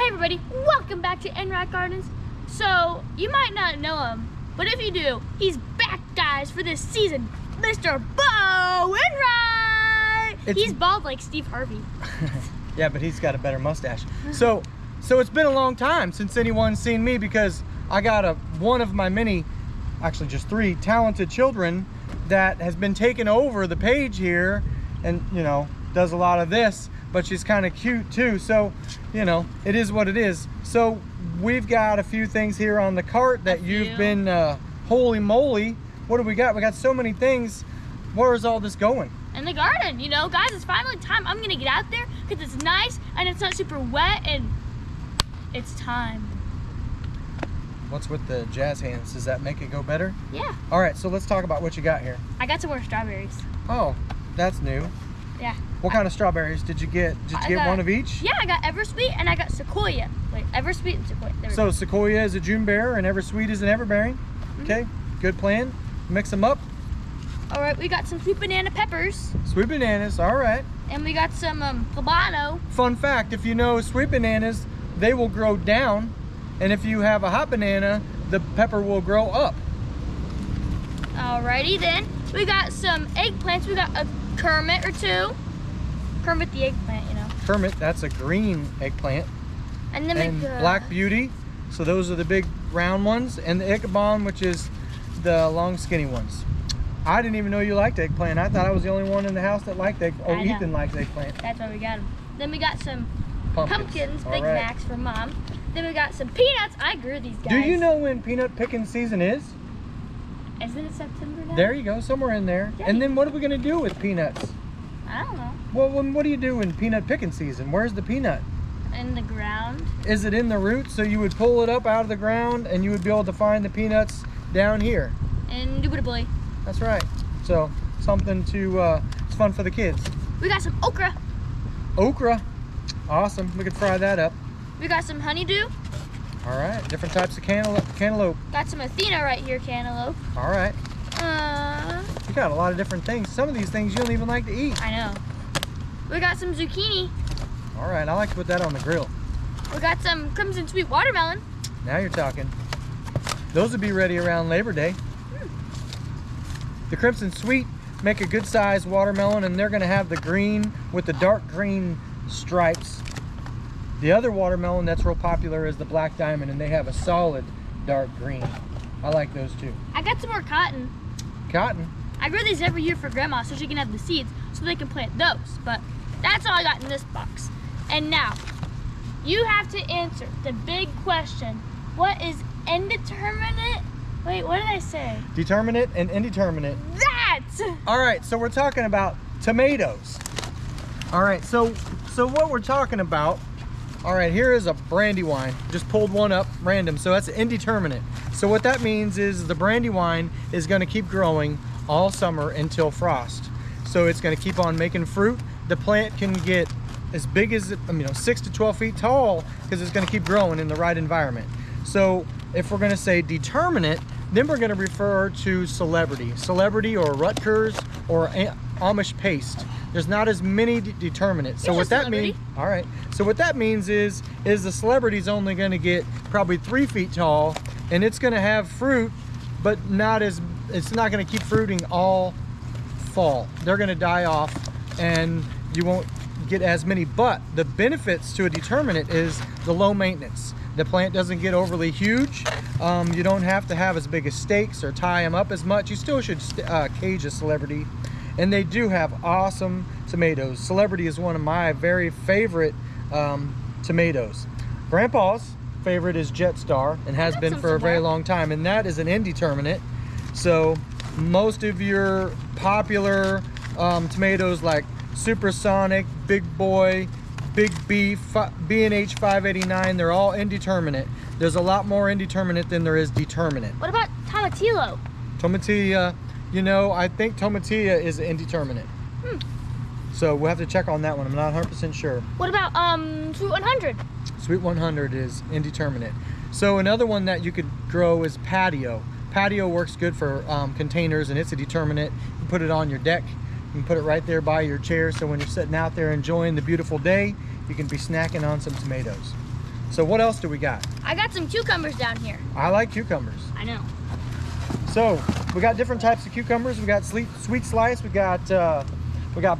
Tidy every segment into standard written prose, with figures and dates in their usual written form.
Hey everybody, welcome back to Enright Gardens. So, you might not know him, but if you do, he's back, guys, for this season. Mr. Bo Enright! He's bald like Steve Harvey. Yeah, but he's got a better mustache. So it's been a long time since anyone's seen me because I got one of my many, actually just 3 talented children that has been taking over the page here and, you know, does a lot of this, but she's kind of cute too. So, you know, it is what it is. So we've got a few things here on the cart that you've been, holy moly, what do we got? We got so many things. Where is all this going? In the garden, you know, guys, it's finally time. I'm gonna get out there because it's nice and it's not super wet and it's time. What's with the jazz hands? Does that make it go better? Yeah. All right, so let's talk about what you got here. I got some more strawberries. Oh, that's new. Yeah. What kind of strawberries did you get? Did you get one of each? Yeah, I got Eversweet and I got Sequoia. Wait, Eversweet and Sequoia. So Sequoia is a June bearer and Eversweet is an everbearing. Okay, good plan. Mix them up. All right, we got some sweet banana peppers. Sweet bananas, all right. And we got some poblano. Fun fact, if you know sweet bananas, they will grow down. And if you have a hot banana, the pepper will grow up. Alrighty then. We got some eggplants. We got a Kermit or 2. Kermit the eggplant, you know. Kermit, that's a green eggplant. And then Black Beauty, so those are the big round ones. And the Ichabod, which is the long skinny ones. I didn't even know you liked eggplant. I thought I was the only one in the house that liked eggplant. Oh, Ethan likes eggplant. That's why we got them. Then we got some pumpkins, Big right. Macs for Mom. Then we got some peanuts. I grew these guys. Do you know when peanut picking season is? Isn't it September now? There you go, somewhere in there. Yeah. And then what are we gonna do with peanuts? I don't know. Well, what do you do in peanut picking season? Where's the peanut? In the ground. Is it in the roots? So you would pull it up out of the ground and you would be able to find the peanuts down here. Indubitably. That's right. So something to, it's fun for the kids. We got some okra. Okra, awesome. We could fry that up. We got some honeydew. All right, different types of cantaloupe. Got some Athena right here, cantaloupe. All right. You got a lot of different things. Some of these things you don't even like to eat. I know. We got some zucchini. All right, I like to put that on the grill. We got some crimson sweet watermelon. Now you're talking. Those would be ready around Labor Day. The crimson sweet make a good sized watermelon, and they're gonna have the green with the dark green stripes. The other watermelon that's real popular is the black diamond, and they have a solid dark green. I like those too. I got some more cotton. Cotton? I grow these every year for Grandma so she can have the seeds so they can plant those. But that's all I got in this box. And now, you have to answer the big question. What is indeterminate? Wait, what did I say? Determinate and indeterminate. That! All right, so we're talking about tomatoes. All right, so what we're talking about, all right, here is a Brandywine. Just pulled one up, random, so that's indeterminate. So what that means is the Brandywine is gonna keep growing all summer until frost. So it's gonna keep on making fruit. The plant can get as big as, 6 to 12 feet tall because it's gonna keep growing in the right environment. So if we're gonna say determinate, then we're gonna refer to celebrity or Rutgers or Amish paste. There's not as many determinate. So what that means, all right. So what that means is the celebrity's only gonna get probably 3 feet tall, and it's gonna have fruit, but it's not gonna keep fruiting all fall. They're gonna die off, and you won't get as many. But the benefits to a determinate is the low maintenance. The plant doesn't get overly huge. You don't have to have as big as stakes or tie them up as much. You still should cage a celebrity. And they do have awesome tomatoes. Celebrity is one of my very favorite tomatoes. Grandpa's favorite is Jet Star and has been for a very long time, and that is an indeterminate. So most of your popular tomatoes like Supersonic, Big Boy, Big B, B&H 589, they're all indeterminate. There's a lot more indeterminate than there is determinate. What about tomatillo? Tomatilla, I think tomatilla is indeterminate. So we'll have to check on that one. I'm not 100% sure. What about Sweet 100? Sweet 100 is indeterminate. So another one that you could grow is patio. Patio works good for containers, and it's a determinate. You can put it on your deck. You can put it right there by your chair, so when you're sitting out there enjoying the beautiful day, you can be snacking on some tomatoes. So what else do we got? I got some cucumbers down here. I like cucumbers. I know. So we got different types of cucumbers. We got sweet slice. We got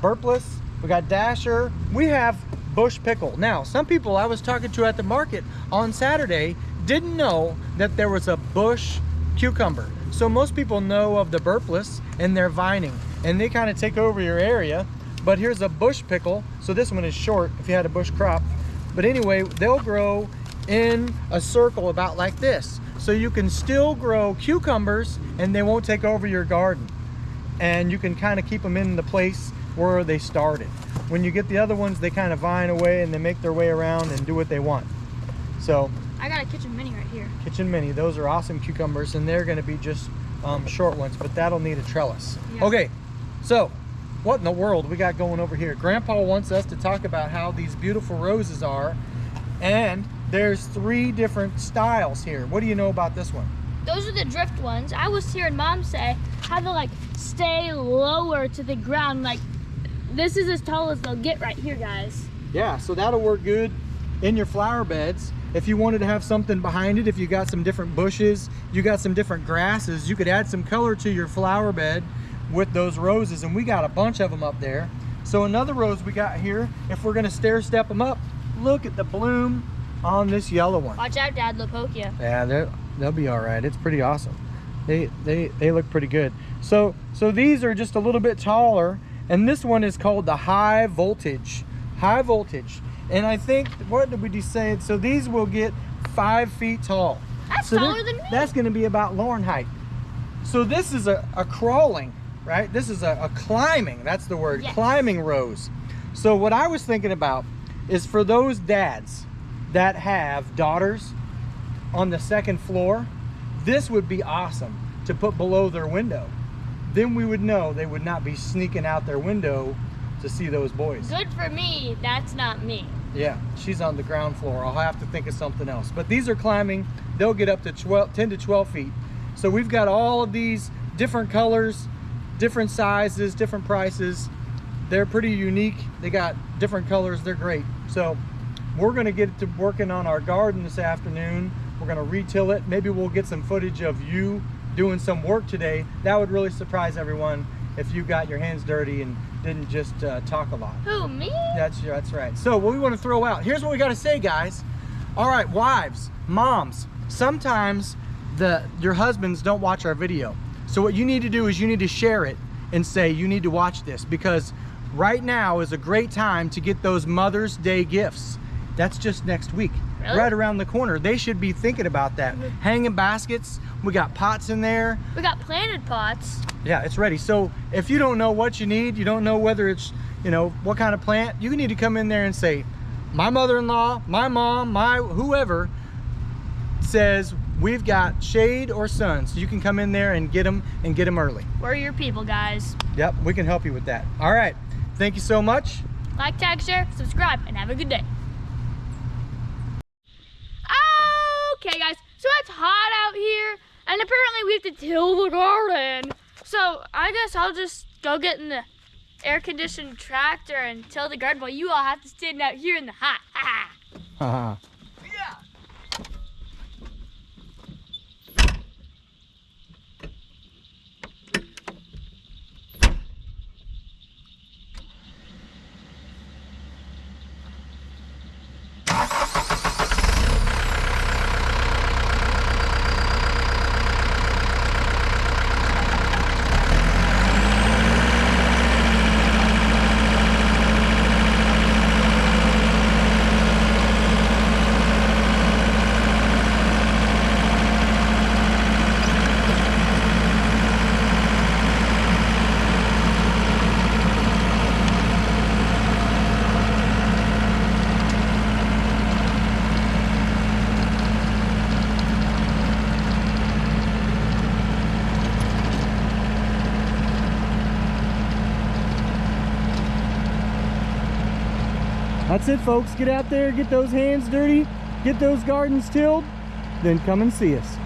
burpless. We got dasher. We have bush pickle. Now, some people I was talking to at the market on Saturday didn't know that there was a bush cucumber. So most people know of the burpless and they're vining, and they kind of take over your area. But here's a bush pickle. So this one is short if you had a bush crop. But anyway, they'll grow in a circle about like this. So you can still grow cucumbers and they won't take over your garden. And you can kind of keep them in the place where they started. When you get the other ones, they kind of vine away and they make their way around and do what they want. So I got a kitchen mini right here. kitchen mini, those are awesome cucumbers, and they're going to be just short ones, but that'll need a trellis. Yeah. Okay, so what in the world we got going over here? Grandpa wants us to talk about how these beautiful roses are, and there's 3 different styles here. What do you know about this one? Those are the drift ones. I was hearing Mom say how they like stay lower to the ground. Like this is as tall as they'll get right here, guys. Yeah, so that'll work good in your flower beds. If you wanted to have something behind it, if you got some different bushes, you got some different grasses, you could add some color to your flower bed with those roses, and we got a bunch of them up there. So another rose we got here, if we're gonna stair step them up, look at the bloom on this yellow one. Watch out, Dad, they'll poke you. Yeah, they'll be all right. It's pretty awesome. They look pretty good. So these are just a little bit taller, and this one is called the high voltage. High voltage. And I think, what did we just say? So these will get 5 feet tall. That's so taller than me. That's gonna be about Lauren height. So this is a crawling, right? This is a climbing, that's the word, yes. Climbing rose. So what I was thinking about is for those dads that have daughters on the 2nd floor, this would be awesome to put below their window. Then we would know they would not be sneaking out their window to see those boys. Good for me, that's not me. Yeah, she's on the ground floor. I'll have to think of something else. But these are climbing. They'll get up to 10 to 12 feet. So we've got all of these different colors, different sizes, different prices. They're pretty unique. They got different colors. They're great. So we're gonna get to working on our garden this afternoon. We're gonna retill it. Maybe we'll get some footage of you doing some work today. That would really surprise everyone if you got your hands dirty and didn't just talk a lot. Who, me? That's right. So what we want to throw out, here's what we got to say, guys. All right, wives, moms, sometimes your husbands don't watch our video. So what you need to do is you need to share it and say you need to watch this, because right now is a great time to get those Mother's Day gifts. That's just next week. Really? Right around the corner. They should be thinking about that. Hanging baskets, we got pots in there. We got planted pots. Yeah, it's ready. So if you don't know what you need, you don't know whether it's, what kind of plant, you need to come in there and say, my mother-in-law, my mom, my whoever says we've got shade or sun. So you can come in there and get them early. We're your people, guys. Yep, we can help you with that. All right, thank you so much. Like, tag, share, subscribe, and have a good day. Okay, guys, so it's hot out here, and apparently we have to till the garden. So I guess I'll just go get in the air-conditioned tractor and till the garden while you all have to stand out here in the hot. Haha. That's it, folks. Get out there, get those hands dirty, get those gardens tilled, then come and see us.